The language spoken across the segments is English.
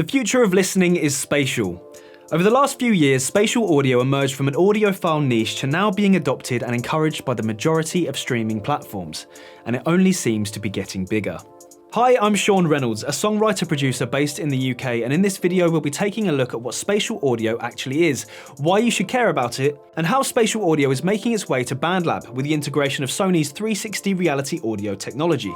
The future of listening is spatial. Over the last few years, spatial audio emerged from an audiophile niche to now being adopted and encouraged by the majority of streaming platforms, and it only seems to be getting bigger. Hi, I'm Sean Reynolds, a songwriter-producer based in the UK, and in this video we'll be taking a look at what spatial audio actually is, why you should care about it, and how spatial audio is making its way to BandLab with the integration of Sony's 360 reality audio technology.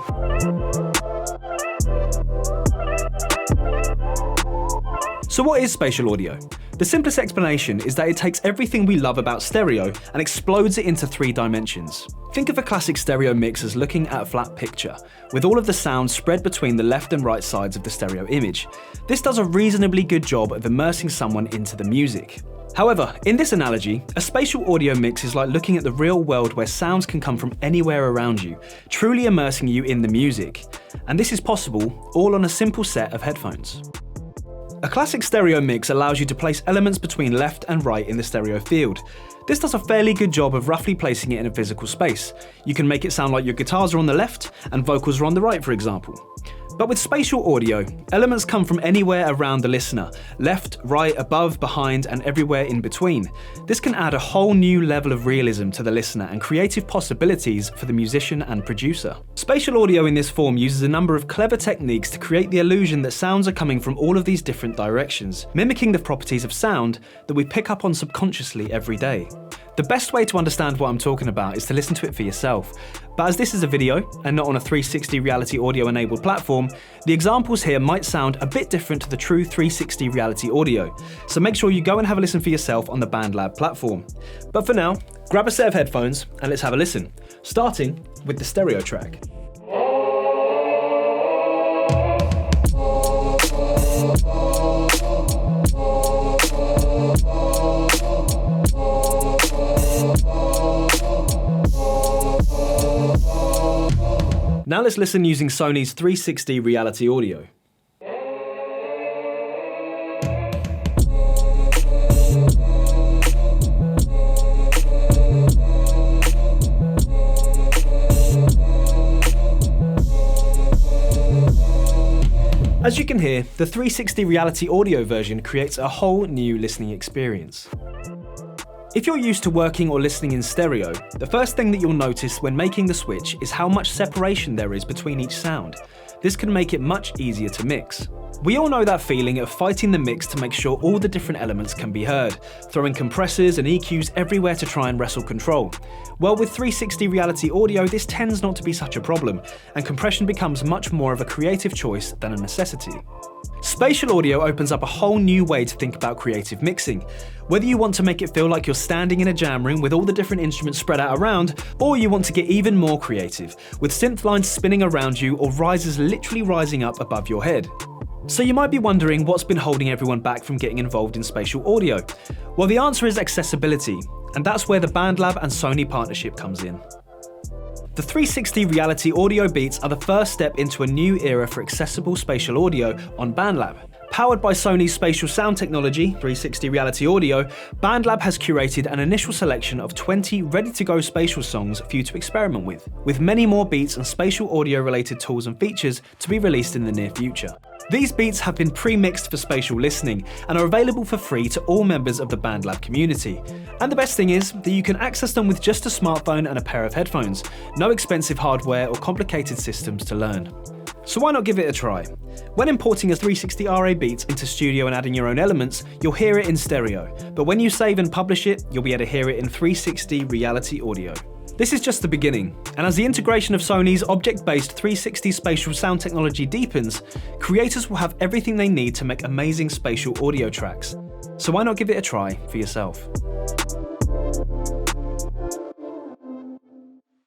So what is spatial audio? The simplest explanation is that it takes everything we love about stereo and explodes it into 3 dimensions. Think of a classic stereo mix as looking at a flat picture, with all of the sounds spread between the left and right sides of the stereo image. This does a reasonably good job of immersing someone into the music. However, in this analogy, a spatial audio mix is like looking at the real world where sounds can come from anywhere around you, truly immersing you in the music. And this is possible all on a simple set of headphones. A classic stereo mix allows you to place elements between left and right in the stereo field. This does a fairly good job of roughly placing it in a physical space. You can make it sound like your guitars are on the left and vocals are on the right, for example. But with spatial audio, elements come from anywhere around the listener, left, right, above, behind, and everywhere in between. This can add a whole new level of realism to the listener and creative possibilities for the musician and producer. Spatial audio in this form uses a number of clever techniques to create the illusion that sounds are coming from all of these different directions, mimicking the properties of sound that we pick up on subconsciously every day. The best way to understand what I'm talking about is to listen to it for yourself. But as this is a video, and not on a 360 reality audio enabled platform, the examples here might sound a bit different to the true 360 reality audio. So make sure you go and have a listen for yourself on the BandLab platform. But for now, grab a set of headphones and let's have a listen, starting with the stereo track. Now let's listen using Sony's 360 reality audio. As you can hear, the 360 reality audio version creates a whole new listening experience. If you're used to working or listening in stereo, the first thing that you'll notice when making the switch is how much separation there is between each sound. This can make it much easier to mix. We all know that feeling of fighting the mix to make sure all the different elements can be heard, throwing compressors and EQs everywhere to try and wrestle control. Well, with 360 reality audio, this tends not to be such a problem, and compression becomes much more of a creative choice than a necessity. Spatial audio opens up a whole new way to think about creative mixing. Whether you want to make it feel like you're standing in a jam room with all the different instruments spread out around, or you want to get even more creative, with synth lines spinning around you or risers literally rising up above your head. So you might be wondering what's been holding everyone back from getting involved in spatial audio. Well, the answer is accessibility, and that's where the BandLab and Sony partnership comes in. The 360 reality audio beats are the first step into a new era for accessible spatial audio on BandLab. Powered by Sony's spatial sound technology, 360 reality audio, BandLab has curated an initial selection of 20 ready-to-go spatial songs for you to experiment with many more beats and spatial audio-related tools and features to be released in the near future. These beats have been pre-mixed for spatial listening and are available for free to all members of the BandLab community. And the best thing is that you can access them with just a smartphone and a pair of headphones. No expensive hardware or complicated systems to learn. So why not give it a try? When importing a 360 RA beat into Studio and adding your own elements, you'll hear it in stereo. But when you save and publish it, you'll be able to hear it in 360 reality audio. This is just the beginning, and as the integration of Sony's object-based 360 spatial sound technology deepens, creators will have everything they need to make amazing spatial audio tracks. So why not give it a try for yourself?